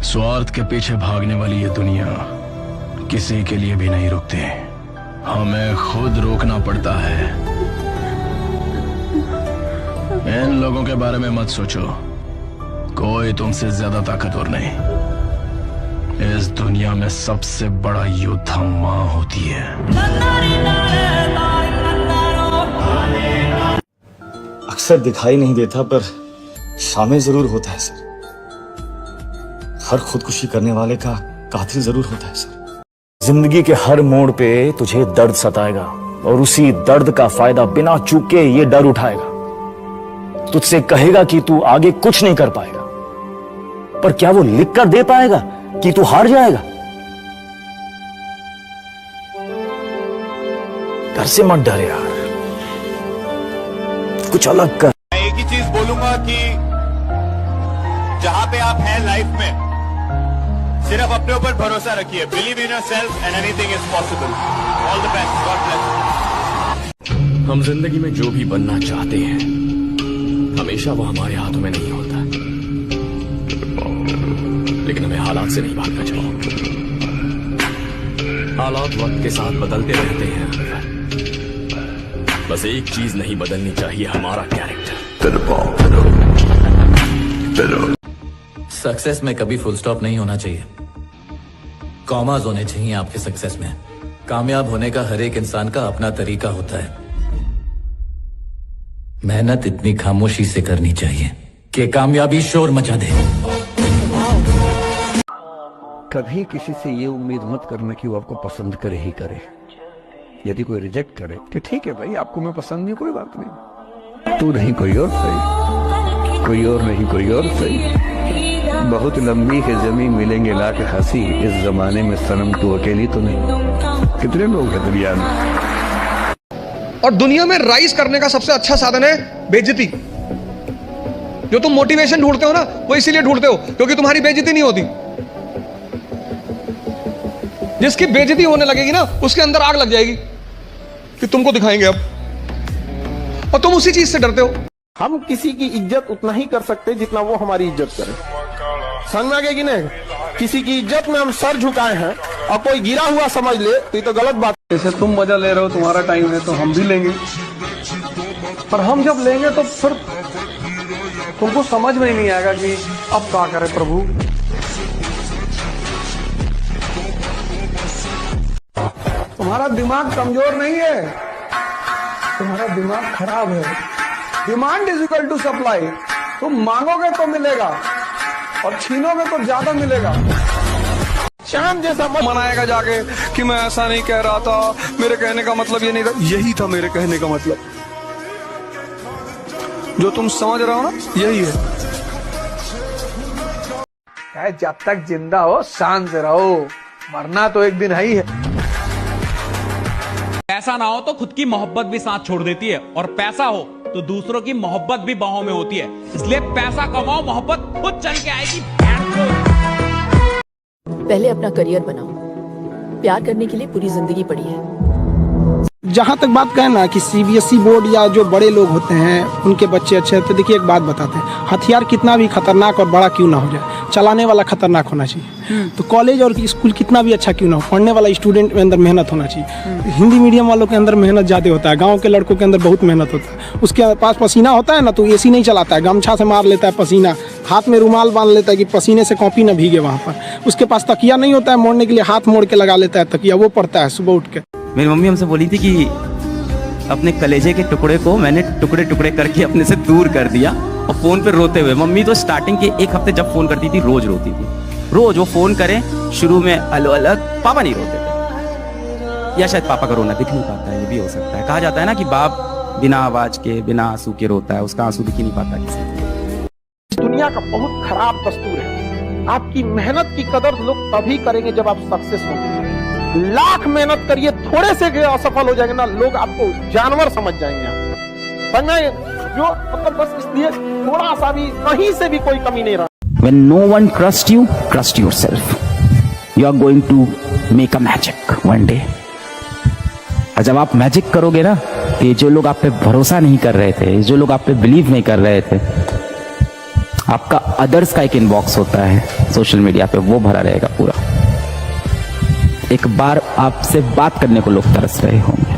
स्वार्थ के पीछे भागने वाली ये दुनिया किसी के लिए भी नहीं रुकती। हमें खुद रोकना पड़ता है। इन लोगों के बारे में मत सोचो, कोई तुमसे ज्यादा ताकतवर नहीं। इस दुनिया में सबसे बड़ा योद्धा माँ होती है। अक्सर दिखाई नहीं देता पर शामिल जरूर होता है सर। हर खुदकुशी करने वाले का कातिल जरूर होता है सर। जिंदगी के हर मोड़ पे तुझे दर्द सताएगा और उसी दर्द का फायदा बिना चूके ये डर उठाएगा। तुझसे कहेगा कि तू आगे कुछ नहीं कर पाएगा, पर क्या वो लिख कर दे पाएगा कि तू हार जाएगा? डर से मत डर यार, कुछ अलग कर। मैं एक ही चीज बोलूंगा कि जहां पे आप हैं लाइफ में, सिर्फ अपने ऊपर भरोसा रखिए। Believe in yourself and anything is possible. All the best, God bless. हम जिंदगी में जो भी बनना चाहते हैं हमेशा वो हमारे हाथों में नहीं होता, लेकिन हमें हालात से नहीं भागना चाहिए। हालात वक्त के साथ बदलते रहते हैं, बस एक चीज नहीं बदलनी चाहिए, हमारा कैरेक्टर। सक्सेस में कभी फुल स्टॉप नहीं होना चाहिए, कॉमास होने चाहिए आपके सक्सेस में। कामयाब होने का हर एक इंसान का अपना तरीका होता है। मेहनत इतनी खामोशी से करनी चाहिए कि कामयाबी शोर मचा दे। कभी किसी से ये उम्मीद मत करना कि वो आपको पसंद करे ही करे। यदि कोई रिजेक्ट करे तो ठीक है भाई, आपको मैं पसंद नहीं, कोई बात नहीं। तू नहीं कोई और सही, कोई और नहीं कोई और सही। बहुत लंबी है जमीन मिलेंगे लाख हंसी, इस जमाने में सनम तू अकेली तो नहीं। कितने लोग हैं दुनिया में। और दुनिया में राइज करने का सबसे अच्छा साधन है बेइज्जती। जो तुम मोटिवेशन ढूंढते हो ना, वो इसीलिए ढूंढते हो क्योंकि तुम्हारी बेइज्जती नहीं होती। जिसकी बेइज्जती होने लगेगी ना, उसके अंदर आग लग जाएगी कि तुमको दिखाएंगे अब, और तुम उसी चीज से डरते हो। हम किसी की इज्जत उतना ही कर सकते जितना वो हमारी इज्जत करे। समझ में आ गया कि नहीं? किसी की इज्जत में हम सर झुकाए हैं और कोई गिरा हुआ समझ ले तो ये तो गलत बात है। जैसे तुम मजा ले रहे हो, तुम्हारा टाइम है तो हम भी लेंगे, पर हम जब लेंगे तो फिर तुमको समझ में ही नहीं आएगा कि अब क्या करें प्रभु। तुम्हारा दिमाग कमजोर नहीं है, तुम्हारा दिमाग खराब है। Demand is equal to supply. तुम मांगोगे तो मिलेगा और छीनोगे तो ज्यादा मिलेगा। शाम जैसा मनाएगा जाके कि मैं ऐसा नहीं कह रहा था, मेरे कहने का मतलब ये नहीं था। यही था मेरे कहने का मतलब, जो तुम समझ रहे हो ना, यही है। जब तक जिंदा हो शांत से रहो, मरना तो एक दिन है ही है। पैसा ना हो तो खुद की मोहब्बत भी साथ छोड़ देती है, और पैसा हो तो दूसरों की मोहब्बत भी बाहों में होती है। इसलिए पैसा कमाओ, मोहब्बत खुद चल के आएगी। पहले अपना करियर बनाओ, प्यार करने के लिए पूरी जिंदगी पड़ी है। जहाँ तक बात कहें ना कि सीबीएसई बोर्ड या जो बड़े लोग होते हैं उनके बच्चे अच्छे हैं, तो देखिए एक बात बताते हैं, हथियार कितना भी खतरनाक और बड़ा क्यों ना हो जाए, चलाने वाला खतरनाक होना चाहिए। तो कॉलेज और स्कूल कितना भी अच्छा क्यों ना हो, पढ़ने वाला स्टूडेंट में अंदर मेहनत होना चाहिए। हिंदी मीडियम वालों के अंदर मेहनत ज़्यादा होता है, गाँव के लड़कों के अंदर बहुत मेहनत होता है। उसके पास पसीना होता है ना, तो एसी नहीं चलाता है, गमछा से मार लेता है पसीना, हाथ में रुमाल बांध लेता है कि पसीने से कॉपी ना भीगे वहाँ पर। उसके पास तकिया नहीं होता है मोड़ने के लिए, हाथ मोड़ के लगा लेता है तकिया, वो पड़ता है सुबह उठ के। मेरी मम्मी हमसे बोली थी कि अपने कलेजे के टुकड़े को मैंने टुकड़े टुकड़े करके अपने से दूर कर दिया, और फोन पे रोते हुए। मम्मी तो स्टार्टिंग के एक हफ्ते जब फोन करती थी रोज रोती थी, रोज वो फोन करें, शुरू में अलग अलग, पापा नहीं रोते थे, या शायद पापा का रोना दिख नहीं पाता है, ये भी हो सकता है। कहा जाता है ना कि बाप बिना आवाज के, बिना आंसू के रोता है, उसका आंसू दिख ही नहीं पाता किसी को। दुनिया का बहुत खराब दस्तूर है, आपकी मेहनत की कदर लोग तभी करेंगे जब आप सक्सेस होंगे। लाख मेहनत करिए, थोड़े से असफल हो जाएंगे ना, लोग आपको जानवर समझ जाएंगे। समझे? जो मतलब बस इसलिए थोड़ा सा भी, कहीं से भी कोई कमी नहीं रहा। When no one trusts you, trust yourself. You are going to make a magic one day. और जब आप मैजिक करोगे ना, तो ये जो लोग आप पे भरोसा नहीं कर रहे थे, जो लोग आप पे बिलीव नहीं कर रहे थे, आपका अदर्स का एक इनबॉक्स होता है सोशल मीडिया पे, वो भरा रहेगा पूरा। एक बार आपसे बात करने को लोग तरस रहे होंगे।